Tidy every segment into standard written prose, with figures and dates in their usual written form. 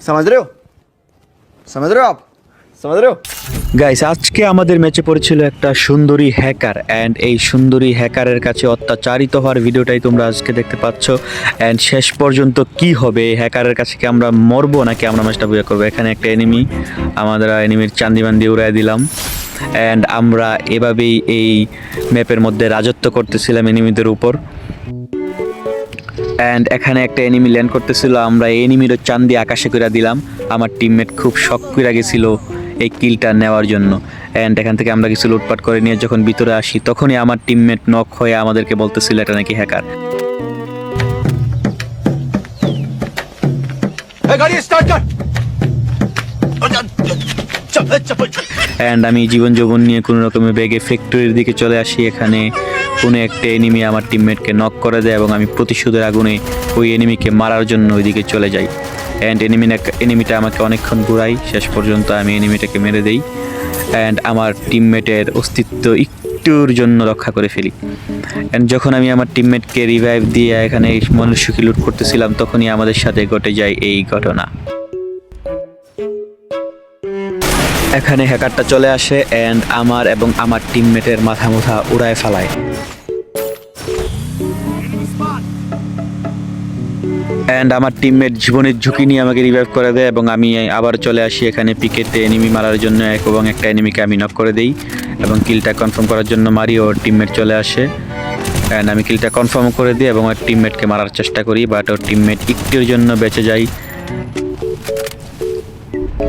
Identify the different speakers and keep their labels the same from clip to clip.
Speaker 1: समझ रहे हो समझ रहे हो आप समझ रहे हो
Speaker 2: গাইস আজকে আমাদের ম্যাচে পড়েছিল একটা সুন্দরী হ্যাকার অ্যান্ড এই সুন্দরী হ্যাকারের কাছে অত্যাচারিত হওয়ার ভিডিওটাই তোমরা আজকে দেখতে পাচ্ছ। অ্যান্ড শেষ পর্যন্ত কি হবে, এই হ্যাকারের কাছে কি আমরা মরবো নাকি আমরা ম্যাচটা বুঝে করবো। এখানে একটা এনিমি, আমরা এনিমির চান্দিবান্দি উড়াই দিলাম অ্যান্ড আমরা এভাবেই এই ম্যাপের মধ্যে রাজত্ব করতেছিলাম এনিমিদের উপর। অ্যান্ড এখানে একটা এনিমি ল্যান্ড করতেছিল, আমরা এই এনিমিরও চান্দি আকাশে করে দিলাম। আমার টিমমেট খুব শক করে গেছিলো এই কিলটা নেওয়ার জন্য। অ্যান্ড এখান থেকে আমরা কিছু লুটপাট করে নিয়ে যখন ভিতরে আসি তখনই আমার টিমমেট নক হয়ে আমাদেরকে বলতেছিল এটা নাকি হ্যাকার। অ্যান্ড আমি জীবন যৌবন নিয়ে কোনো রকমের ব্যাগে ফ্যাক্টরির দিকে চলে আসি। এখানে কোনো একটা এনিমি আমার টিমমেটকে নক করে দেয় এবং আমি প্রতিশোধের আগুনে ওই এনিমিকে মারার জন্য ওইদিকে চলে যাই। অ্যান্ড এনিমিটা আমাকে অনেকক্ষণ ঘুরাই, শেষ পর্যন্ত আমি এনিমিটাকে মেরে দেই অ্যান্ড আমার টিমমেটের অস্তিত্ব একটুর জন্য রক্ষা করে ফেলি। অ্যান্ড যখন আমি আমার টিমমেটকে রিভাইভ দিয়ে এখানে মনুষ্যকে লুট করতেছিলাম তখনই আমাদের সাথে ঘটে যায় এই ঘটনা। এখানে হ্যাকারটা চলে আসে অ্যান্ড আমার এবং আমার টিমমেটের মাথা মুথা উড়ায় ফেলায়। অ্যান্ড আমার টিমমেট জীবনের ঝুঁকি নিয়ে আমাকে রিভাইভ করে দেয় এবং আমি আবার চলে আসি এখানে পিকেটে এনিমি মারার জন্য এবং একটা এনিমিকে আমি নক করে দিই এবং কিলটা কনফার্ম করার জন্য মারি। ওর টিমমেট চলে আসে অ্যান্ড আমি কিলটা কনফার্ম করে দিই এবং ওর টিমমেটকে মারার চেষ্টা করি, বাট ওর টিমমেট একটুর জন্য বেঁচে যায়।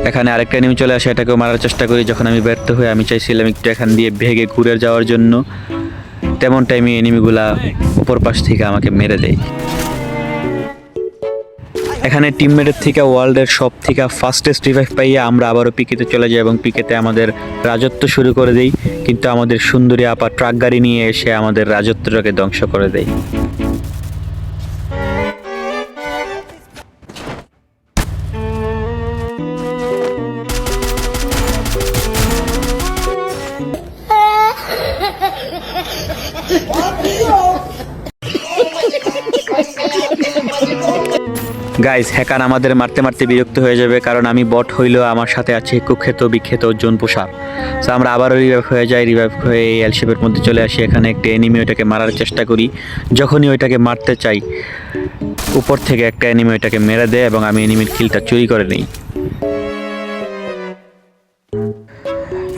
Speaker 2: এখানে আরেকটা এনিমি চলে আসে, এটাকেও মারার চেষ্টা করি। যখন আমি ব্যর্থ হই আমি চাইছিলাম একটু এখান দিয়ে ভেগে ঘুরে যাওয়ার জন্য, তেমন টাইমে এনিমিগুলা উপর পাশ থেকে আমাকে মেরে দেয়। এখানে টিমমেটের থেকে ওয়ার্ল্ডের সব থেকে ফাস্টেস্ট রিভাইভ পাইয়ে আমরা আবারও পিকেতে চলে যাই এবং পিকেতে আমাদের রাজত্ব শুরু করে দেই, কিন্তু আমাদের সুন্দরী আপা ট্রাক গাড়ি নিয়ে এসে আমাদের রাজত্বটাকে ধ্বংস করে দেয়। গাইস হ্যাকার আমাদের মারতে মারতে বিরক্ত হয়ে যাবে, কারণ আমি বট হইলেও আমার সাথে আছে কুখ্যাত বিখ্যাত জন পোষার। সো আমরা আবারও রিভাইভ হয়ে যাই, রিভাইভ হয়ে এই এলশেপের মধ্যে চলে আসি। এখানে একটা এনিমি ওইটাকে মারার চেষ্টা করি, যখনই ওইটাকে মারতে চাই উপর থেকে একটা এনিমি ওইটাকে মেরে দেয় এবং আমি এনিমির কিলটা চুরি করে নিই।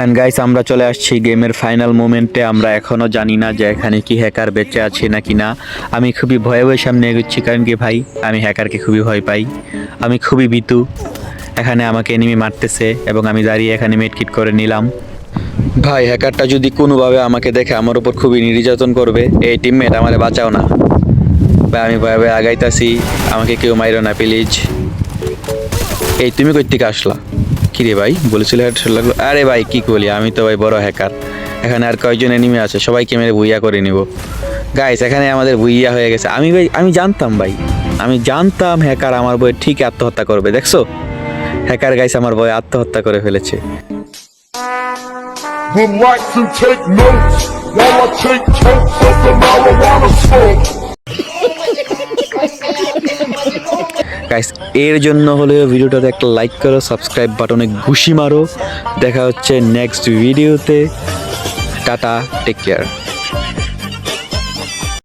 Speaker 2: অ্যান্ড গাইস আমরা চলে আসছি গেমের ফাইনাল মোমেন্টে। আমরা এখনও জানি না যে এখানে কি হ্যাকার বেঁচে আছে নাকি না। আমি খুবই ভয়ে ভয়ে সামনে এগোচ্ছি, কারণ কি ভাই আমি হ্যাকারকে খুবই ভয় পাই, আমি খুবই ভীতু। এখানে আমাকে এনিমি মারতেছে এবং আমি দাঁড়িয়ে এখানে মেডকিট করে নিলাম। ভাই হ্যাকারটা যদি কোনোভাবে আমাকে দেখে আমার উপর খুবই নির্যাতন করবে। এই টিমমেট আমারে বাঁচাও না ভাই, আমি ভয়ে ভয়ে আগাইতাছি, আমাকে কেউ মাইরো না প্লিজ। এই তুমি কই থেকে আসলা? কিরে ভাই বলেছিল হেডশট লাগলো? আরে ভাই কি বলি, আমি তো ভাই বড় হ্যাকার। এখানে আর কয়েকজন এনিমি আছে, সবাইকে মেরে বুইয়া করে নিব। গাইস এখানে আমাদের বুইয়া হয়ে গেছে। আমি জানতাম ভাই, আমি জানতাম হ্যাকার আমার বই ঠিক আত্মহত্যা করবে। দেখছো হ্যাকার গাইস আমার বই আত্মহত্যা করে ফেলেছে।
Speaker 3: Would like to take notes while I take totes of the marijuana smoke.
Speaker 2: Guys এর জন্য হলেও ভিডিওটাতে একটা লাইক করো, সাবস্ক্রাইব বাটনে ঘুষি মারো। দেখা হচ্ছে নেক্সট ভিডিওতে। Tata, take care.